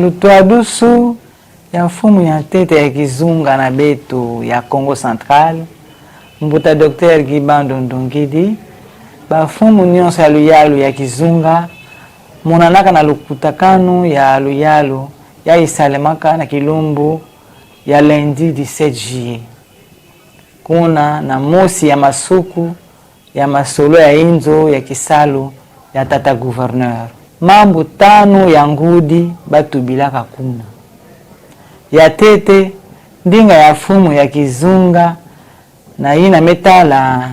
lutwa dusu ya mfumu ya tete ya kizunga na betu ya Congo Central mbuta Dr. Gibando Ndungidi bafumu nyonso ya luyalu ya kizunga monanaka na lukutakano ya luyalu ya isalemaka na kilumbu ya lundi 17 juillet kuna na mosi ya masuku ya masolo ya inzo ya kisalu ya tata gouverneur mambo 5 ya ngudi batubilaka kuna ya tete ndinga ya fumu ya kizunga na ina metala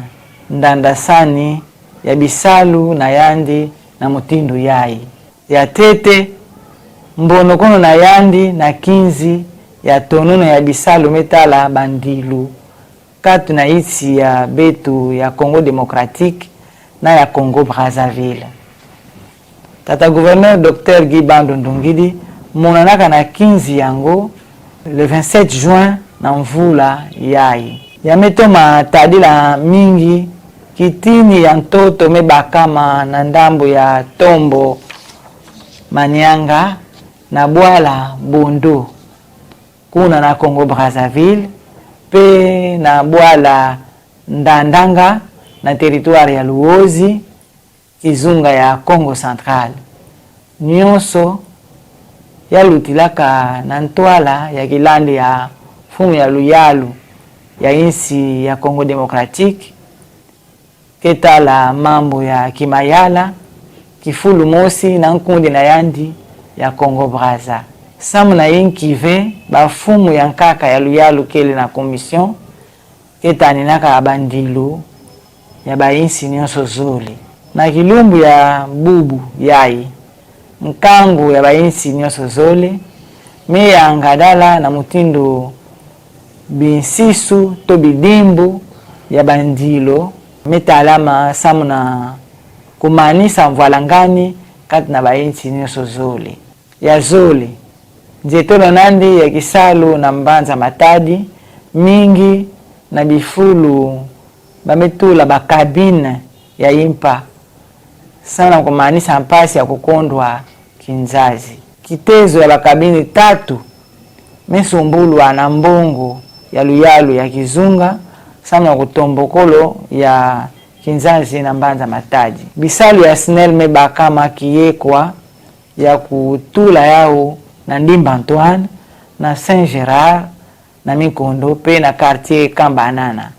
ndandasani ya bisalu na yandi na mutindo yai ya tete mbonokono na yandi na kinzi ya tonono ya bisalu metala bandilu katu na isi ya betu ya Congo Démocratique na ya Congo Brazzaville. Tata gouverneur Dr. Gibando Ndungidi monanaka na kinzi yango le 27 juin na mvula yai. Yametoma tadila mingi kitini ya ntoto mebakama na ndambo ya Tombo Manyanga na Bwala Bondo kuna na Congo Brazzaville pe na Bwala Ndandanga na territoire ya Luozi kizunga ya Congo Central nyonso ya lutilaka na ntwala ya kilandi ya fumu ya luyalu ya insi ya Congo Démocratique ketala mambo ya kimayala kifulu mosi na nkundi na yandi ya Congo Brazza samu na inkive bafumu ya nkaka ya luyalu kele na commission ketani naka abandilu ya bainsi nyonso zoli na kilumbu ya bubu yai nkangu ya bainsi nyonso zoli me ya ngadala na mutindo binsisu to bidimbu ya bandilo metalama samu na kumanisa mvalangani kati na bainsi nyonso zoli ya zoli nzetolo nandi ya kisalu na mbanza matadi mingi na bifulu bametula bakabine ya impa sana kumanisa mpasi ya kukondwa kinzazi kitezo ya bakabine 3 mesumbulwa na mbongo ya luyalu ya kizunga sana kutombokolo ya kinzazi na mbanza matadi bisalu ya snel mebakama kiyekwa ya kutula yao na Ndimba Antoine na Saint Gérard na Mikondo pe na quartier Kambanana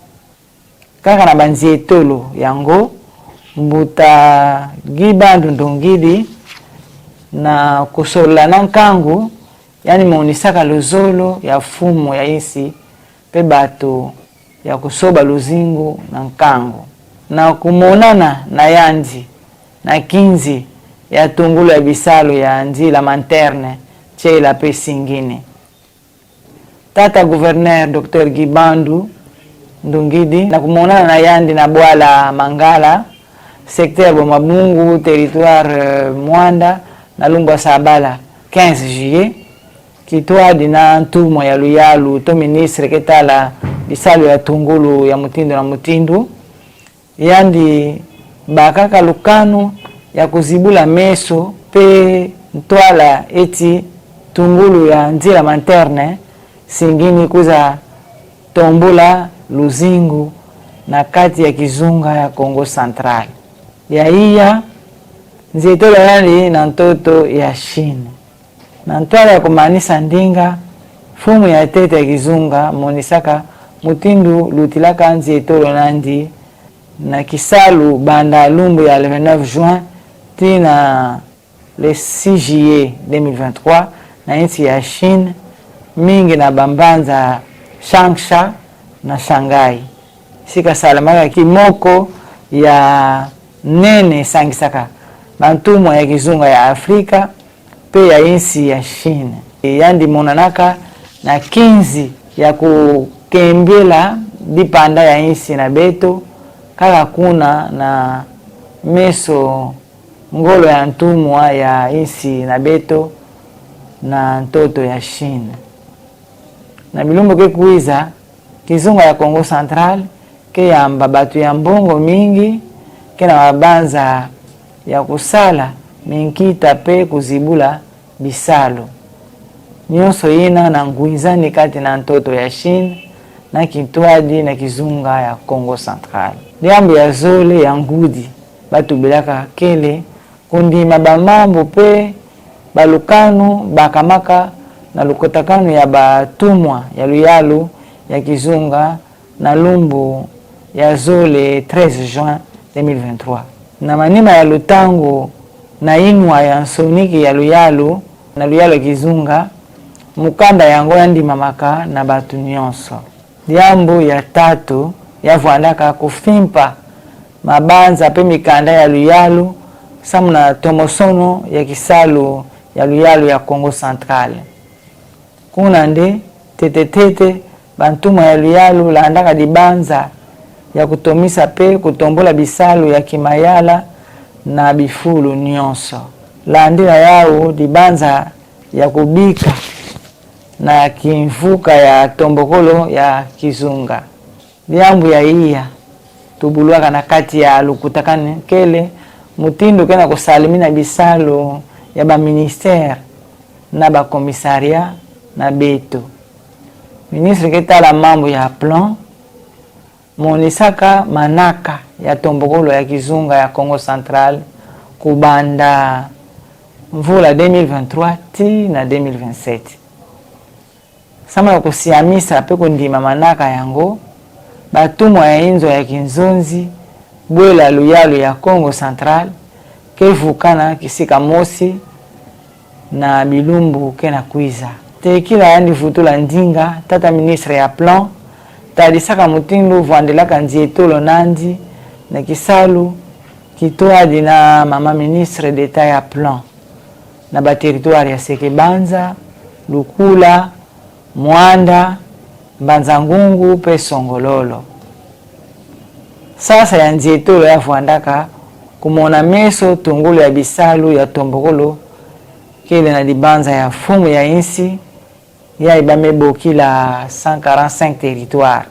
kaka na banzie tolo yango mbuta Gibando Ndungidi na kusola na nkangu yani monisaka luzolo ya fumu ya isi pe bato ya kusoba luzingu na nkangu na kumonana na yandi na kinzi ya tungulo ya bisalu ya nzila manterne chela pe singine tata gouverneur Dr. Gibando Ndungidi na kumonana na yandi na Bwala Mangala secteur Bomabungu territoire Mwanda na Lumba Sabala 15 juillet kitwadi na ntumo ya luyalu to ministre ketala bisalu ya tungulu ya mutindo na mutindu yandi bakaka lukano ya kuzibula meso pe ntwala eti tungulu ya nzila manterne singini kuza tombula luzingu na kati ya kizunga ya Congo Central ya iya nzetolo yandi na ntoto ya Chine na ntwala ya kumanisa ndinga fumu ya tete ya kizunga monisaka mutindu lutilaka nzetolo nandi na kisalu banda lumbu ya le 29 juin tina le 6 juillet 2023 na insi ya Chine mingi na bambanza Changsha na Shanghai sika salamaka kimoko ya nene sangisaka bantumo ya kizunga ya Afrika pe ya insi ya Chine yandi monanaka na kinzi ya kukembela dipanda ya insi na beto kaka kuna na meso ngolo ya ntumwa ya insi na beto na ntoto ya Chine na bilumbu ke kuiza kizunga ya Congo Central ke yamba batu ya mbongo mingi ke na wabanza ya kusala minkita pe kuzibula bisalu nyonso ina na nguizani kati na ntoto ya Chine na Kintwadi na Kizunga ya Congo Central. Liambo ya zole ya ngudi batu bilaka kele kundima bamambo pe balukanu bakamaka na lukotakanu ya batumwa ya luyalu ya Kizunga na lumbu ya zole 13 juin 2023. Na manima ya lutango na inwa ya nsoniki ya luyalu na luyalu ya Kizunga mukanda yango yandima maka na batu nyonso. Liambo ya tatu ya vuandaka kufimpa mabanza pe mikanda ya luyalu samu na tomosono ya kisalu ya luyalu ya Congo Central. Kuna nde tete bantuma ya luyalu la andaka dibanza ya kutomisa pe kutombola bisalu ya kimayala na bifulu nyonso. La andila yao dibanza ya kubika na kimfuka ya tombokolo ya Kizunga. Liambu ya iya tubuluaka na kati ya lukutakane kele mutindo kena kusalimina bisalu ya ba ministère na ba komisaria na beto. Ministre ketala mambo ya plan monisaka manaka ya tombokolo ya Kizunga ya Congo Central kubanda mvula 2023 ti na 2027. Sama ya kusiamisa pe kundima manaka yango batumwa ya inzo ya Kinzonzi bwela luyalu ya Congo Central kevukana kisika mosi na bilumbu kena kuiza. Tekila yandi futula ndinga tata ministre ya plan tadisaka mutindu vuandelaka nzietolo nandi na kisalu Kitwadi na mama ministre d'etat ya plan na ba territoire ya Sekebanza, Lukula, Mwanda, Mbanzangungu pe Songololo. Sasa ya nzietolo ya vuandaka kumona meso tungulu ya bisalu ya tombokolo kile na dibanza ya fumu ya insi ya ibamebo kila 145 territoire.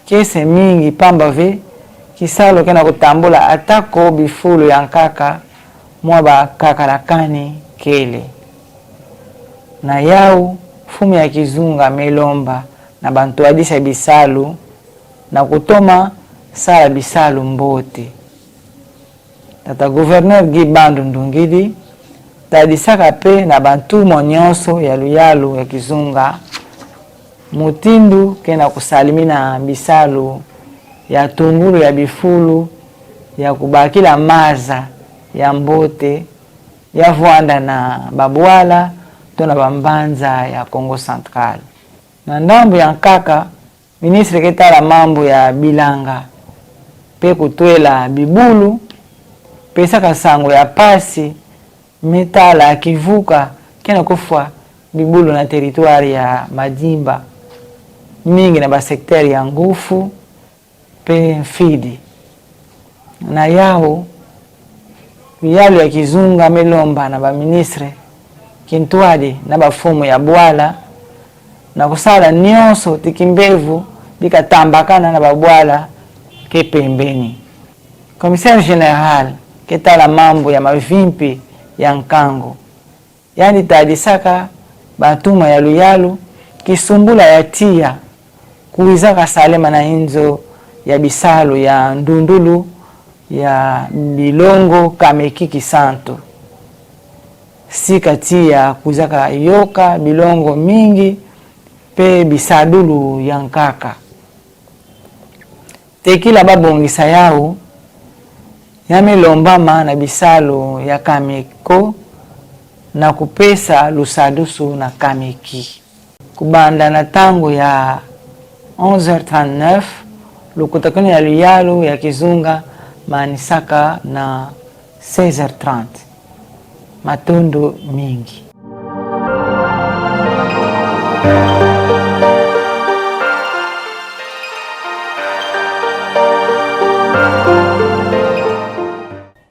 Kese mingi pamba ve kisalo kena kutambula atako bifulu ya nkaka mwaba kakalakani kele. Na yau fumu ya Kizunga melomba na bantu adisa bisalu na kutoma sala bisalu mbote. Tata gouverneur Gibandu Ndungidi tadisaka pe na bantu monyonso ya luyalu ya Kizunga mutindu kena kusalimina bisalu ya tungulu ya bifulu ya kubakila maza ya mbote ya vuanda na babwala tona bambanza ya Congo Central. Na ndambu ya nkaka ministre ketala mambo ya bilanga pe kutwela bibulu pesa kasango ya pasi metala akivuka kena kufwa bibulu na territoire ya Madimba mingi na ba secteur ya Ngufu pe Mfidi. Na yao yalu ya Kizunga melomba na ba ministre Kintwadi na ba fumu ya bwala na kusala nyonso tikimbevu bikatambakana na babwala ke pembeni. Commissaire général ketala mambo ya mavimpi ya nkango yani tadisaka batuma ya luyalu kisumbula ya tia kuizaka salema na inzo ya bisalu ya Ndundulu ya Bilongo Kamekiki Santo sikatia kuzaka yoka bilongo mingi pe bisadulu ya nkaka. Tekila babongisa yao yamelombama na bisalu ya Kameko na kupesa lusadusu na Kameki. Kubanda na tango ya 11h39 lukutakuni ya luyalu ya Kizunga manisaka na 16h30 matundu mingi.